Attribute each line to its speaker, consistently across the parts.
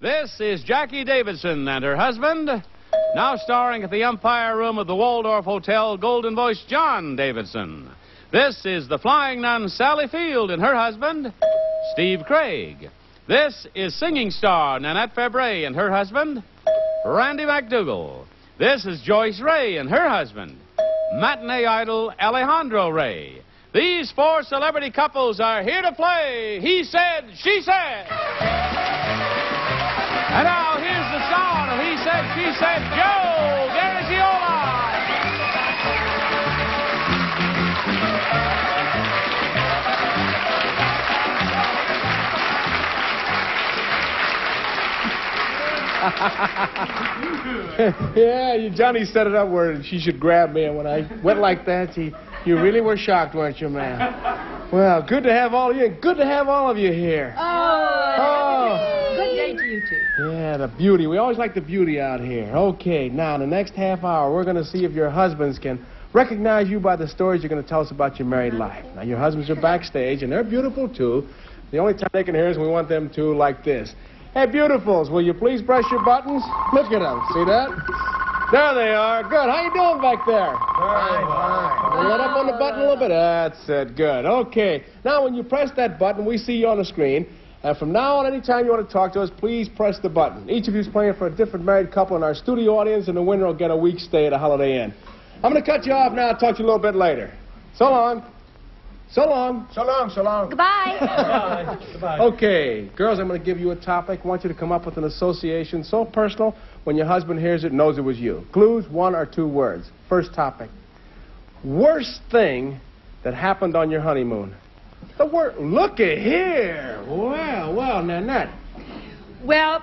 Speaker 1: This is Jackie Davidson and her husband, now starring at the Empire Room of the Waldorf Hotel, Golden Voice John Davidson. This is the flying nun Sally Field and her husband, Steve Craig. This is singing star Nanette Febray and her husband, Randy McDougall. This is Joyce Ray and her husband, matinee idol Alejandro Ray. These four celebrity couples are here to play He Said, She Said. And now here's the song of He Said, She Said, Joe Garagiola.
Speaker 2: Yeah, Johnny set it up where she should grab me, and when I went like that, you really were shocked, weren't you, man? Well, good to have all of you. Good to have all of you here.
Speaker 3: Oh. Good day to you two.
Speaker 2: Yeah, the beauty. We always like the beauty out here. Okay, now in the next half hour, we're going to see if your husbands can recognize you by the stories you're going to tell us about your married life. Now, your husbands are backstage, and they're beautiful, too. The only time they can hear us, we want them to like this. Hey, beautifuls, will you please press your buttons? Look at them. See that? There they are. Good. How you doing back there? Fine. Let up on the button a little bit. That's it. Good. Okay. Now, when you press that button, we see you on the screen. From now on, anytime you want to talk to us, please press the button. Each of you is playing for a different married couple in our studio audience, and the winner will get a week's stay at a Holiday Inn. I'm going to cut you off now. I'll talk to you a little bit later. So long. So long.
Speaker 4: So long, so long.
Speaker 3: Goodbye.
Speaker 4: Goodbye.
Speaker 2: Okay, girls, I'm going to give you a topic. I want you to come up with an association so personal, when your husband hears it, knows it was you. Clues, 1 or 2 words. First topic. Worst thing that happened on your honeymoon. Look at here. Well, Nanette.
Speaker 3: Well,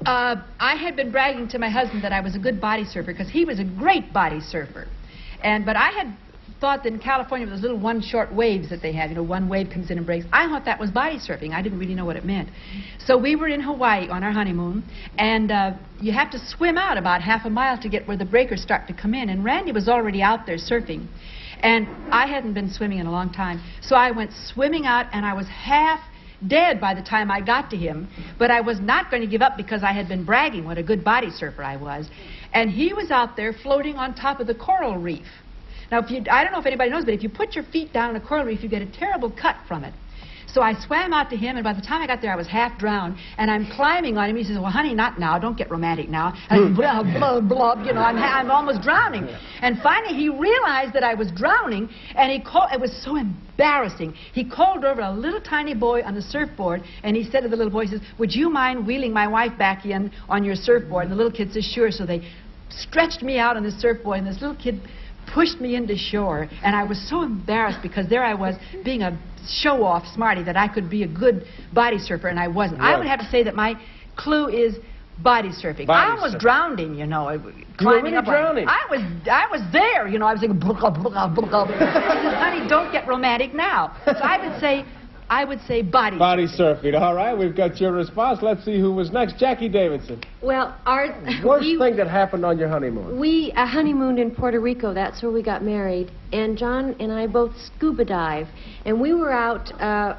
Speaker 3: I had been bragging to my husband that I was a good body surfer because he was a great body surfer. But I had thought that in California those little one short waves that they have, one wave comes in and breaks. I thought that was body surfing. I didn't really know what it meant. So we were in Hawaii on our honeymoon, and you have to swim out about half a mile to get where the breakers start to come in. And Randy was already out there surfing, and I hadn't been swimming in a long time. So I went swimming out, and I was half dead by the time I got to him. But I was not going to give up because I had been bragging what a good body surfer I was. And he was out there floating on top of the coral reef. Now, I don't know if anybody knows, but if you put your feet down on a coral reef, you get a terrible cut from it. So I swam out to him, and by the time I got there, I was half drowned, and I'm climbing on him. He says, well, honey, not now. Don't get romantic now. And blah, blah, blah, I'm almost drowning. And finally, he realized that I was drowning, and he called. It was so embarrassing. He called over a little tiny boy on the surfboard, and he said to the little boy, he says, would you mind wheeling my wife back in on your surfboard? And the little kid says, sure. So they stretched me out on the surfboard, and this little kid pushed me into shore, and I was so embarrassed because there I was being a show-off smarty that I could be a good body surfer, and I wasn't.
Speaker 2: Right.
Speaker 3: I would have to say that my clue is body surfing. I almost drowned him, climbing up.
Speaker 2: Drowning.
Speaker 3: I was there, I was thinking, I said, honey, don't get romantic now. So I would say body
Speaker 2: surfing. All right, we've got your response. Let's see who was next. Jackie Davidson.
Speaker 5: Well,
Speaker 2: Worst thing that happened on your honeymoon.
Speaker 5: We honeymooned in Puerto Rico. That's where we got married. And John and I both scuba dive. And we were out, as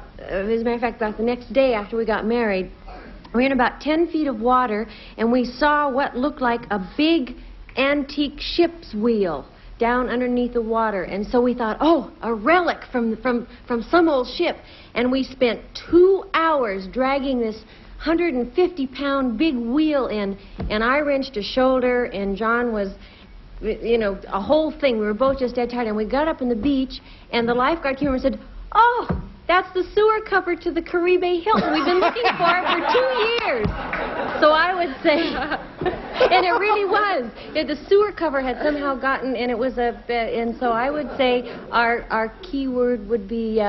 Speaker 5: a matter of fact, about the next day after we got married, we were in about 10 feet of water, and we saw what looked like a big antique ship's wheel down underneath the water. And so we thought, oh, a relic from some old ship. And we spent 2 hours dragging this 150-pound big wheel in, and I wrenched a shoulder, and John was, a whole thing. We were both just dead tired, and we got up on the beach, and the lifeguard came over and said, oh, that's the sewer cover to the Caribe Hilton. We've been looking for it for 2 years. So I would say, and it really was. The sewer cover had somehow gotten, and it was and so I would say our key word would be,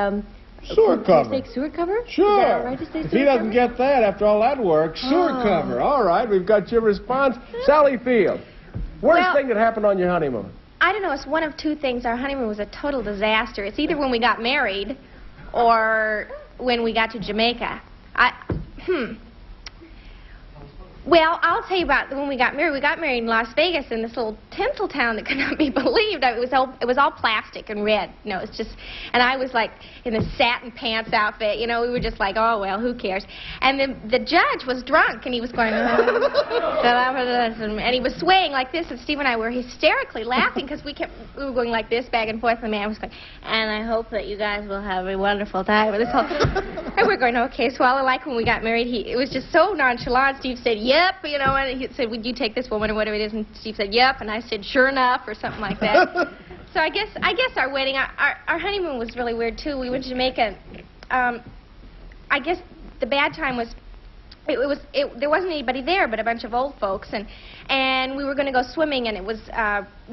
Speaker 2: sewer cover.
Speaker 5: Did you say sewer cover?
Speaker 2: Sure.
Speaker 5: Is that all right to say
Speaker 2: if
Speaker 5: sewer
Speaker 2: he doesn't
Speaker 5: cover?
Speaker 2: get that after all that work, sewer cover. All right, we've got your response. Sally Field. Worst thing that happened on your honeymoon.
Speaker 6: I don't know. It's one of 2 things. Our honeymoon was a total disaster. It's either when we got married or when we got to Jamaica. Well, I'll tell you about when we got married. We got married in Las Vegas in this little tinsel town that could not be believed. It was all plastic and red. You know, it's just, and I was like in the satin pants outfit. You know, we were just like, oh well, who cares? And the judge was drunk, and he was going, and he was swaying like this, and Steve and I were hysterically laughing because we were going like this back and forth, and the man was going, and I hope that you guys will have a wonderful time with this whole. And we're going, okay, swallow. Like when we got married, it was just so nonchalant. Steve said, yep, you know, and he said, would you take this woman or whatever it is? And Steve said, yep, and I said, sure enough, or something like that. So I guess our wedding, our honeymoon was really weird too. We went to Jamaica. I guess the bad time was, there wasn't anybody there but a bunch of old folks, and we were going to go swimming, and it was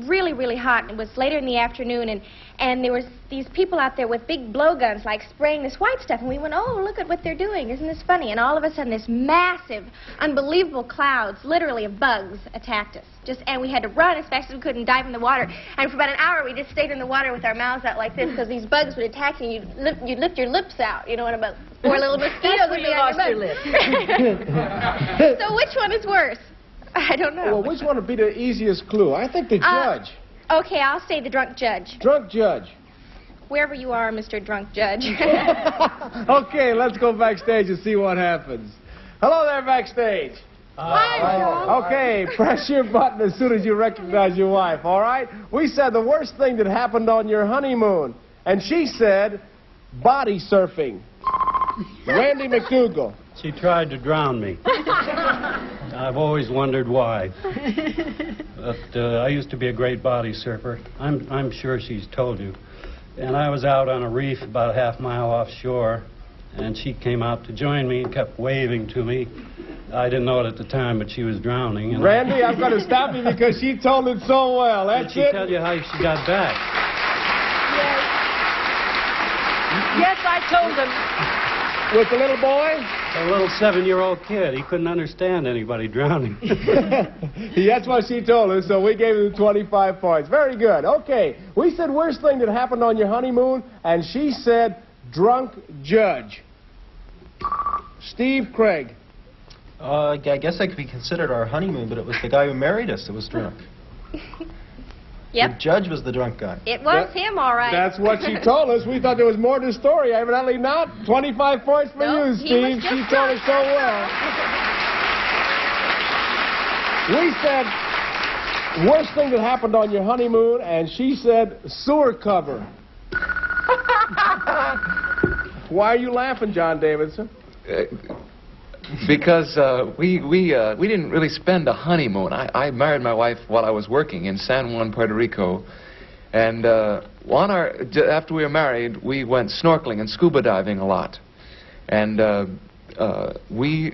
Speaker 6: really, really hot, and it was later in the afternoon, and there was these people out there with big blowguns, like spraying this white stuff, and we went, oh, look at what they're doing, isn't this funny? And all of a sudden, this massive, unbelievable clouds, literally of bugs, attacked us. And we had to run as fast as we could and dive in the water, and for about an hour, we just stayed in the water with our mouths out like this, because these bugs would attack you, and you'd lift your lips out, you know, and about 4 little mosquitoes would be on your lips. So which one is worse? I don't know.
Speaker 2: Well, which one would be the easiest clue? I think the judge.
Speaker 6: Okay, I'll say the drunk judge.
Speaker 2: Drunk judge.
Speaker 6: Wherever you are, Mr. Drunk Judge.
Speaker 2: Okay, let's go backstage and see what happens. Hello there, backstage.
Speaker 6: Hi.
Speaker 2: Okay, press your button as soon as you recognize your wife, all right? We said the worst thing that happened on your honeymoon, and she said body surfing. Randy McDougal.
Speaker 4: She tried to drown me. I've always wondered why. But I used to be a great body surfer. I'm sure she's told you. And I was out on a reef about a half-mile offshore, and she came out to join me and kept waving to me. I didn't know it at the time, but she was drowning. And
Speaker 2: Randy, I'm going to stop you because she told it so well. That's
Speaker 4: Did she tell you how she got back?
Speaker 3: Yes, I told him.
Speaker 2: With the little boy?
Speaker 4: A little 7-year-old kid. He couldn't understand anybody drowning.
Speaker 2: That's what she told us, so we gave him 25 points. Very good. Okay, we said worst thing that happened on your honeymoon, and she said drunk judge. Steve Craig.
Speaker 7: I guess that could be considered our honeymoon, but it was the guy who married us that was drunk.
Speaker 6: Yep.
Speaker 7: The judge was the drunk guy.
Speaker 6: It was him, all right.
Speaker 2: That's what she told us. We thought there was more to the story. Evidently not. 25 points for you, Steve. She told us so well. We said worst thing that happened on your honeymoon, and she said sewer cover. Why are you laughing, John Davidson?
Speaker 8: Because we didn't really spend a honeymoon. I married my wife while I was working in San Juan, Puerto Rico, and after we were married, we went snorkeling and scuba diving a lot, and we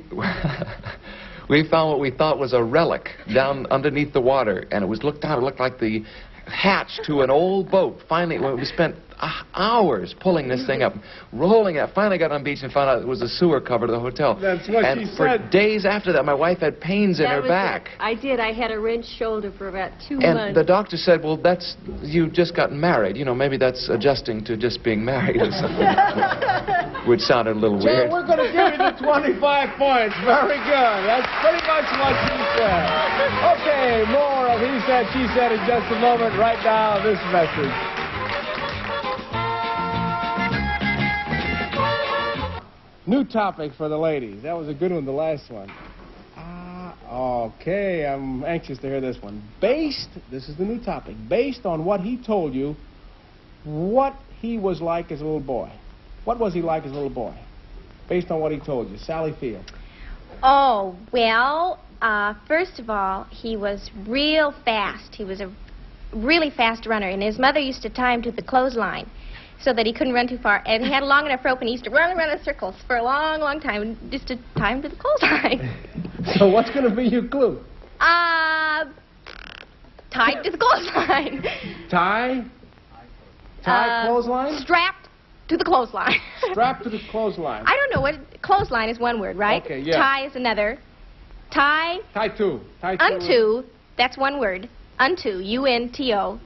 Speaker 8: we found what we thought was a relic down underneath the water, and it looked like the hatch to an old boat. Finally, we spent hours pulling this thing up, rolling it. Finally got on beach and found out it was a sewer cover to the hotel.
Speaker 2: That's what she said.
Speaker 8: And for days after that, my wife had pains in her back.
Speaker 5: I did. I had a wrenched shoulder for about 2 months.
Speaker 8: And the doctor said, well, you just got married. You know, maybe that's adjusting to just being married or something. Which sounded a little weird.
Speaker 2: We're going to give you the 25 points. Very good. That's pretty much what she said. Okay, more of He Said, She Said in just a moment. Right now, this message. New topic for the ladies. That was a good one, the last one. Okay, I'm anxious to hear this one. This is the new topic, based on what he told you, what he was like as a little boy. What was he like as a little boy? Based on what he told you. Sally Field.
Speaker 6: Oh, well, first of all, he was real fast. He was a really fast runner, and his mother used to tie him to the clothesline so that he couldn't run too far. And he had a long enough rope, and he used to run around in circles for a long, long time just to tie him to the clothesline.
Speaker 2: So what's going to be your clue?
Speaker 6: Tied to the clothesline.
Speaker 2: Tie? Clothesline?
Speaker 6: Strapped to the clothesline.
Speaker 2: Strapped to the clothesline.
Speaker 6: I don't know what... Clothesline is one word, right?
Speaker 2: Okay, yeah.
Speaker 6: Tie is another. Tie...
Speaker 2: Tie to.
Speaker 6: Unto, that's one word. Unto, U-N-T-O,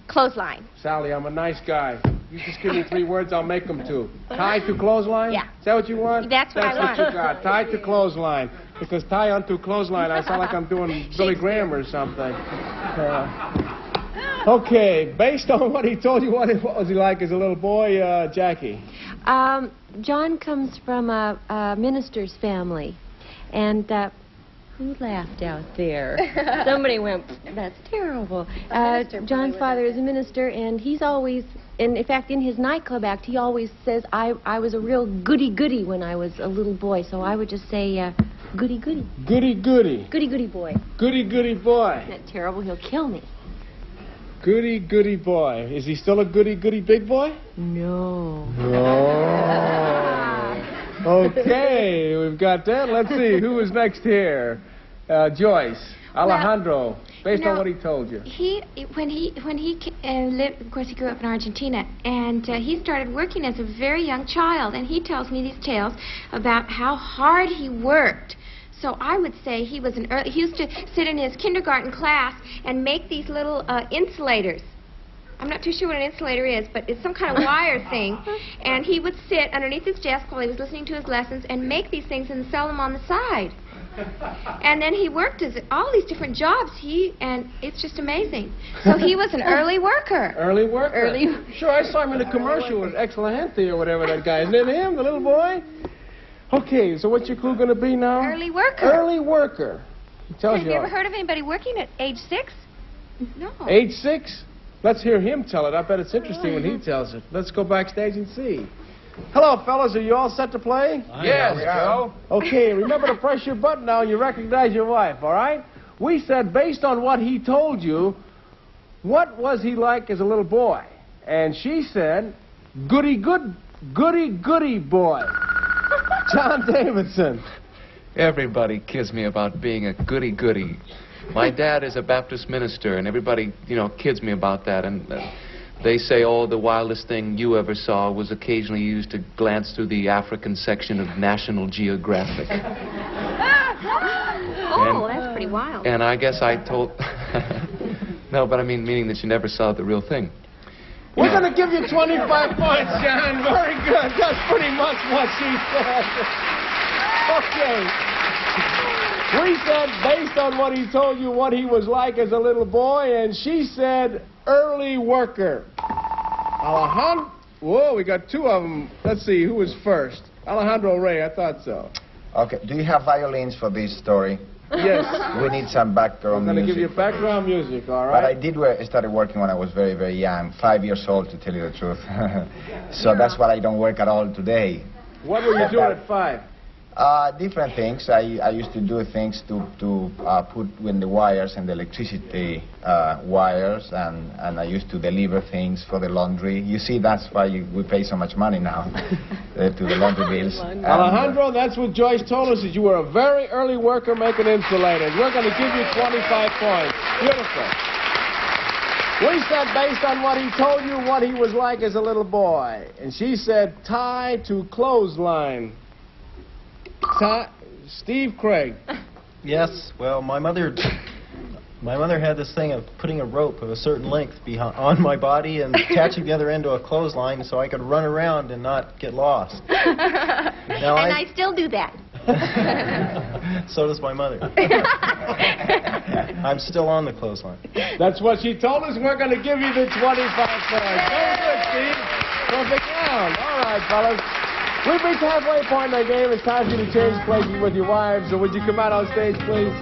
Speaker 6: clothesline.
Speaker 2: Sally, I'm a nice guy. You just give me 3 words, I'll make them 2. Tied to clothesline?
Speaker 6: Yeah.
Speaker 2: Is that what you want?
Speaker 6: That's what I want.
Speaker 2: That's what you got. Tied to clothesline. Because tie onto clothesline, I sound like I'm doing Billy Graham or something. Okay, based on what he told you, what was he like as a little boy, Jackie?
Speaker 5: John comes from a minister's family. And who laughed out there? Somebody went, that's terrible. John's father is a minister, and he's always, and in fact, in his nightclub act, he always says, I was a real goody-goody when I was a little boy. So I would just say, goody-goody.
Speaker 2: Goody-goody.
Speaker 5: Goody-goody boy.
Speaker 2: Goody-goody boy.
Speaker 5: Isn't that terrible? He'll kill me.
Speaker 2: Goody-goody boy. Is he still a goody-goody big boy?
Speaker 5: No.
Speaker 2: Oh. Okay, we've got that. Let's see, who is next here? Joyce. Alejandro, based on what he told you.
Speaker 9: When he lived, of course, he grew up in Argentina, and he started working as a very young child, and he tells me these tales about how hard he worked. So I would say he was he used to sit in his kindergarten class and make these little insulators. I'm not too sure what an insulator is, but it's some kind of wire thing. And he would sit underneath his desk while he was listening to his lessons and make these things and sell them on the side. And then he worked as all these different jobs. And it's just amazing. So he was an early worker.
Speaker 2: Early worker? Sure, I saw him in a commercial with Excelente or whatever that guy. Isn't it him, the little boy? Okay, so what's your clue going to be now?
Speaker 9: Early worker.
Speaker 2: Early worker. He tells
Speaker 9: Have you ever heard of anybody working at age 6? No.
Speaker 2: Age 6? Let's hear him tell it. I bet it's interesting when he tells it. Let's go backstage and see. Hello, fellas. Are you all set to play?
Speaker 8: Yes, Joe.
Speaker 2: Okay, remember to press your button now and you recognize your wife, all right? We said, based on what he told you, what was he like as a little boy? And she said, goody boy. John Davidson.
Speaker 8: Everybody kids me about being a goody-goody. My dad is a Baptist minister, and everybody, kids me about that. And they say, oh, the wildest thing you ever saw was occasionally used to glance through the African section of National Geographic.
Speaker 6: That's pretty wild.
Speaker 8: And I guess I told... No, but I mean, meaning that you never saw the real thing.
Speaker 2: We're going to give you 25 points, John. Very good. That's pretty much what she said. Okay. We said, based on what he told you, what he was like as a little boy, and she said, early worker. Alejandro, whoa, we got 2 of them. Let's see, who was first? Alejandro Ray, I thought so.
Speaker 10: Okay, do you have violins for this story?
Speaker 2: Yes.
Speaker 10: We need some background music.
Speaker 2: I'm going to give you background music, all right?
Speaker 10: But I started working when I was very, very young, 5 years old, to tell you the truth. So that's why I don't work at all today.
Speaker 2: What were you doing at 5?
Speaker 10: Different things. I used to do things to put in the wires and the electricity wires, and I used to deliver things for the laundry. You see, that's why we pay so much money now to the laundry bills.
Speaker 2: Alejandro, that's what Joyce told us, that you were a very early worker making insulators. We're going to give you 25 points. Beautiful. We said, based on what he told you, what he was like as a little boy. And she said, tie to clothesline. Steve Craig.
Speaker 7: Yes, well, my mother had this thing of putting a rope of a certain length on my body and attaching the other end to a clothesline so I could run around and not get lost. Now
Speaker 6: I still do that.
Speaker 7: So does my mother. I'm still on the clothesline.
Speaker 2: That's what she told us. We're going to give you the 25 points. Very good, Steve. Perfect round. All right, fellas. We've reached the halfway point in our game. It's time for you to change places with your wives. So would you come out on stage, please?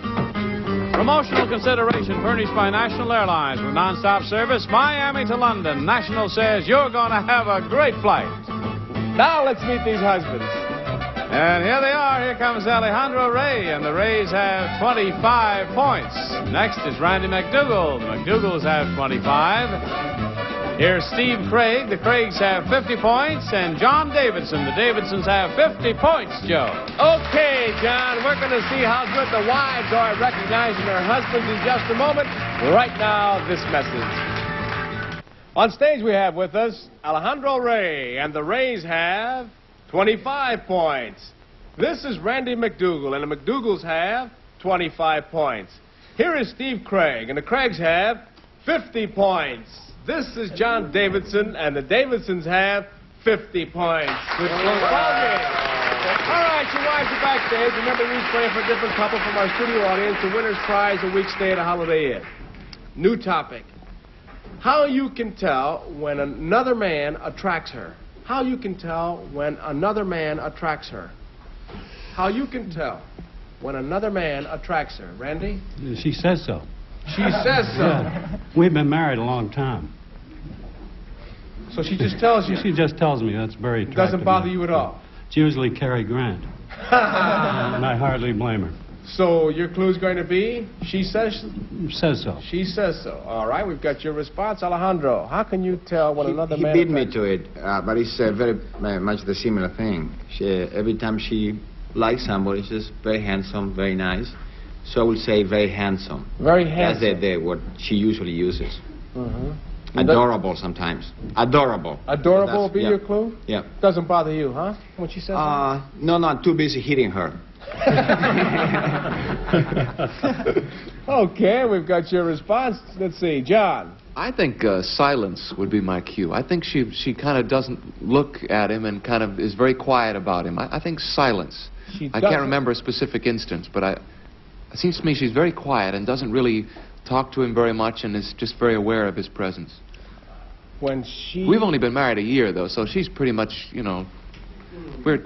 Speaker 1: Promotional consideration furnished by National Airlines with nonstop service Miami to London. National says you're going to have a great flight.
Speaker 2: Now let's meet these husbands.
Speaker 1: And here they are. Here comes Alejandro Ray, and the Rays have 25 points. Next is Randy McDougall. The McDougals have 25. Here's Steve Craig. The Craigs have 50 points, and John Davidson. The Davidsons have 50 points, Joe.
Speaker 2: Okay, John, we're going to see how good the wives are at recognizing their husbands in just a moment. Right now, this message. On stage, we have with us Alejandro Ray, and the Rays have 25 points. This is Randy McDougall, and the McDougals have 25 points. Here is Steve Craig, and the Craigs have 50 points. This is John Davidson, and the Davidsons have 50 points. Good ball game. All right, your wives are backstage. Remember, we each playing for a different couple from our studio audience. The winner's prize, a week's stay at a Holiday Inn. New topic. How you can tell when another man attracts her. How you can tell when another man attracts her. How you can tell when another man attracts her. Randy?
Speaker 4: She says so.
Speaker 2: She says so.
Speaker 4: Yeah. We've been married a long time.
Speaker 2: So she just tells you?
Speaker 4: She just tells me. That's very attractive.
Speaker 2: Doesn't bother you at all?
Speaker 4: It's usually Cary Grant. And I hardly blame her.
Speaker 2: So your clue's going to be, she says?
Speaker 4: Says so.
Speaker 2: She says so. All right, we've got your response. Alejandro, how can you tell when another man...
Speaker 10: He beat me to it, but it's very much the similar thing. Every time she likes somebody, she's very handsome, very nice. So I will say very handsome.
Speaker 2: Very handsome.
Speaker 10: That's what she usually uses.
Speaker 2: Mm-hmm.
Speaker 10: Adorable sometimes. Adorable.
Speaker 2: Adorable will be your clue?
Speaker 10: Yeah.
Speaker 2: Doesn't bother you, huh? When she says that?
Speaker 10: No, I'm too busy hitting her.
Speaker 2: Okay, we've got your response. Let's see, John.
Speaker 8: I think silence would be my cue. I think she kind of doesn't look at him and kind of is very quiet about him. I think silence. I can't remember a specific instance, but it seems to me she's very quiet and doesn't really talk to him very much and is just very aware of his presence.
Speaker 2: When she...
Speaker 8: We've only been married a year, though, so she's pretty much, we're,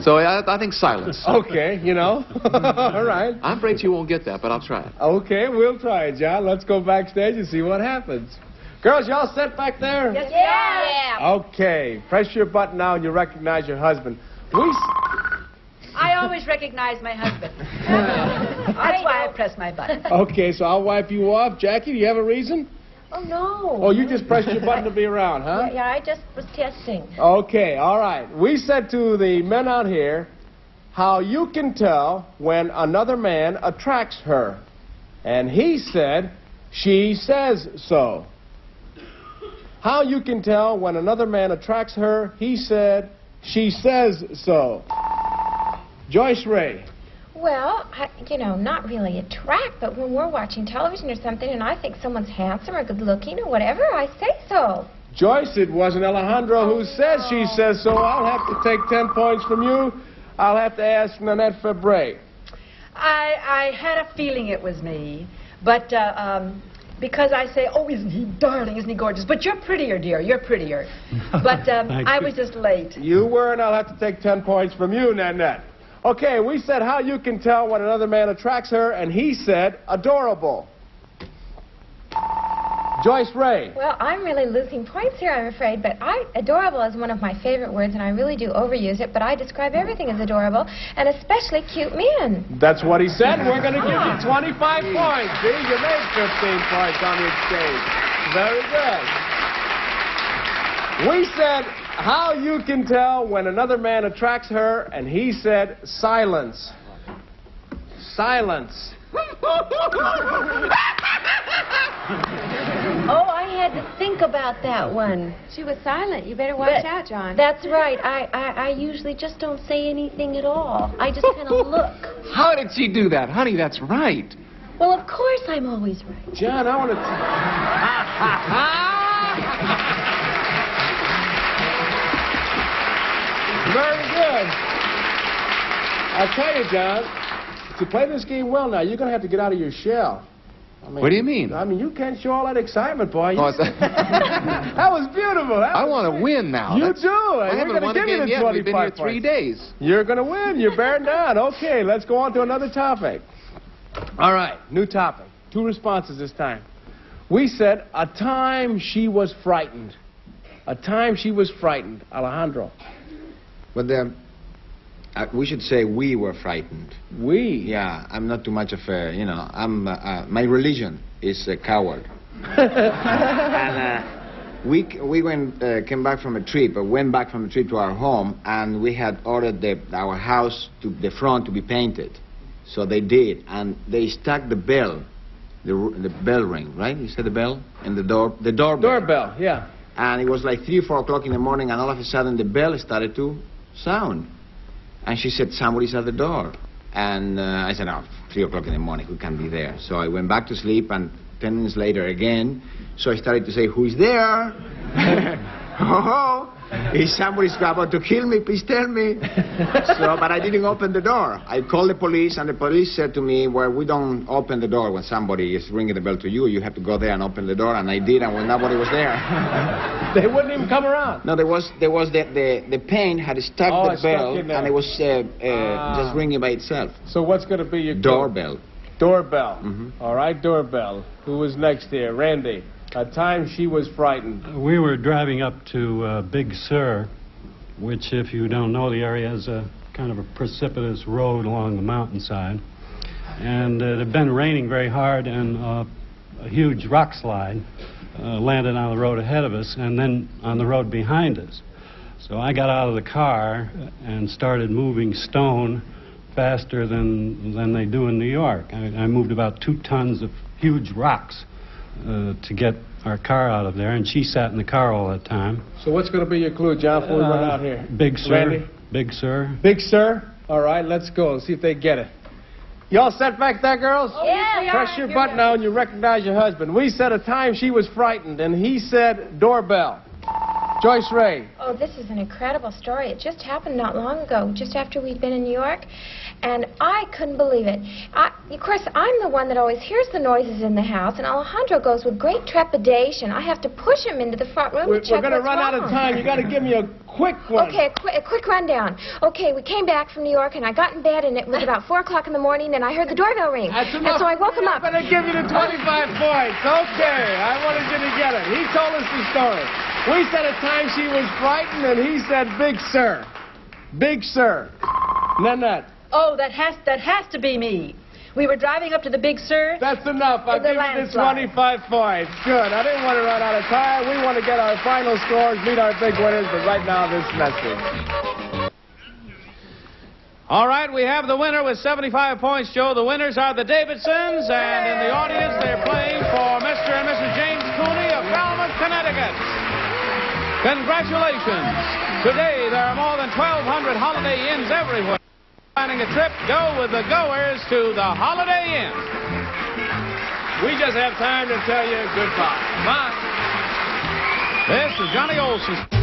Speaker 8: So I think silence.
Speaker 2: Okay, All right.
Speaker 8: I'm afraid you won't get that, but I'll try it.
Speaker 2: Okay, we'll try it, John. Let's go backstage and see what happens. Girls, y'all set back there?
Speaker 3: Yes, yeah.
Speaker 2: Okay, press your button now and you recognize your husband.
Speaker 3: I always recognize my husband. That's why I press my button.
Speaker 2: Okay, so I'll wipe you off. Jackie, do you have a reason?
Speaker 5: Oh, no.
Speaker 2: Oh, you just pressed your button to be around, huh?
Speaker 5: Yeah, I just was testing.
Speaker 2: Okay, all right. We said to the men out here how you can tell when another man attracts her. And he said, she says so. How you can tell when another man attracts her, he said, she says so. Joyce Ray.
Speaker 9: Well, not really attract, but when we're watching television or something and I think someone's handsome or good looking or whatever, I say so.
Speaker 2: Joyce, it wasn't Alejandro who says she says so. I'll have to take 10 points from you. I'll have to ask Nanette Fabre.
Speaker 3: I had a feeling it was me, but because I say, oh, isn't he darling, isn't he gorgeous? But you're prettier, dear, you're prettier. But I was just late.
Speaker 2: You were, and I'll have to take 10 points from you, Nanette. Okay, we said how you can tell when another man attracts her, and he said adorable. Joyce Ray.
Speaker 9: Well, I'm really losing points here, I'm afraid, but adorable is one of my favorite words, and I really do overuse it, but I describe everything as adorable, and especially cute men.
Speaker 2: That's what he said. We're going to give you 25 points. See, you made 15 points on the exchange. Very good. We said how you can tell when another man attracts her, and he said silence. Silence.
Speaker 5: Oh, I had to think about that one.
Speaker 9: She was silent. You better watch out, John.
Speaker 5: That's right. I usually just don't say anything at all. I just kind of look.
Speaker 8: How did she do that? Honey, that's right.
Speaker 5: Well, of course I'm always right.
Speaker 2: John, I want to... Very good. I'll tell you, John, to play this game well now, you're going to have to get out of your shell.
Speaker 8: What do you mean?
Speaker 2: I mean, you can't show all that excitement, boy.
Speaker 8: Oh,
Speaker 2: that was beautiful.
Speaker 8: I want to win now.
Speaker 2: You do.
Speaker 8: I haven't won a game yet. We've been here 3 days.
Speaker 2: You're going to win. You're bearing down. Okay, let's go on to another topic. All right, new topic. 2 responses this time. We said, a time she was frightened. A time she was frightened. Alejandro.
Speaker 10: But we should say we were frightened.
Speaker 2: We?
Speaker 10: Yeah, I'm not too much of a, my religion is a coward. And we came back from a trip, went back from a trip to our home, and we had ordered our house, the front, to be painted. So they did, and they stuck the bell, the bell ring, right? You said the bell? And the doorbell.
Speaker 2: Doorbell, yeah.
Speaker 10: And it was like 3 or 4 o'clock in the morning, and all of a sudden the bell started to sound. And she said, somebody's at the door. And I said, oh, 3 o'clock in the morning, who can be there? So I went back to sleep, and 10 minutes later again, so I started to say, who is there? Oh, is somebody about to kill me? Please tell me. But I didn't open the door. I called the police, and the police said to me, well, we don't open the door when somebody is ringing the bell to you. You have to go there and open the door, and I did, and when nobody was there.
Speaker 2: They wouldn't even come around?
Speaker 10: No, there was the pain had stuck the bell, and it was just ringing by itself.
Speaker 2: So what's going to be your
Speaker 10: doorbell?
Speaker 2: Doorbell. All right, doorbell. Who was next here? Randy. A time she was frightened.
Speaker 4: We were driving up to Big Sur, which, if you don't know the area, is a kind of a precipitous road along the mountainside. And it had been raining very hard, and a huge rock slide landed on the road ahead of us and then on the road behind us. So I got out of the car and started moving stone faster than they do in New York. I moved about 2 tons of huge rocks to get our car out of there, and she sat in the car all that time.
Speaker 2: So what's going to be your clue, John, before we run out here?
Speaker 4: Big Sur.
Speaker 2: Randy?
Speaker 4: Big Sur.
Speaker 2: Big Sur? All right, let's go and see if they get it. You all set back there, girls?
Speaker 6: Yeah.
Speaker 2: Press your button now and you recognize your husband. We said a time she was frightened, and he said doorbell. Joyce Ray.
Speaker 9: Oh, this is an incredible story. It just happened not long ago, just after we'd been in New York, and I couldn't believe it. Of course, I'm the one that always hears the noises in the house, and Alejandro goes with great trepidation. I have to push him into the front room to check
Speaker 2: We're going to run out of time. You got to give me a quick one.
Speaker 9: Okay, a quick rundown. Okay, we came back from New York, and I got in bed, and it was about 4 o'clock in the morning, and I heard the doorbell ring.
Speaker 2: That's
Speaker 9: and
Speaker 2: enough.
Speaker 9: so I woke him up.
Speaker 2: I'm going to give you the 25 points. Okay, I wanted you to get it. He told us the story. We said a time she was frightened, and he said Big Sur. Big Sur. Nanette.
Speaker 3: Oh, that has to be me. We were driving up to the Big Sur.
Speaker 2: That's enough. I'll give you the 25 points. Good. I didn't want to run out of time. We want to get our final scores, meet our big winners, but right now this message.
Speaker 1: All right, we have the winner with 75 points, Joe. The winners are the Davidsons, and in the audience they're playing for Mr. and Mrs. James Cooney of Falmouth, Connecticut. Congratulations. Today there are more than 1,200 Holiday Inns everywhere. Planning a trip, go with the goers to the Holiday Inn.
Speaker 2: We just have time to tell you goodbye. Bye.
Speaker 1: This is Johnny Olson.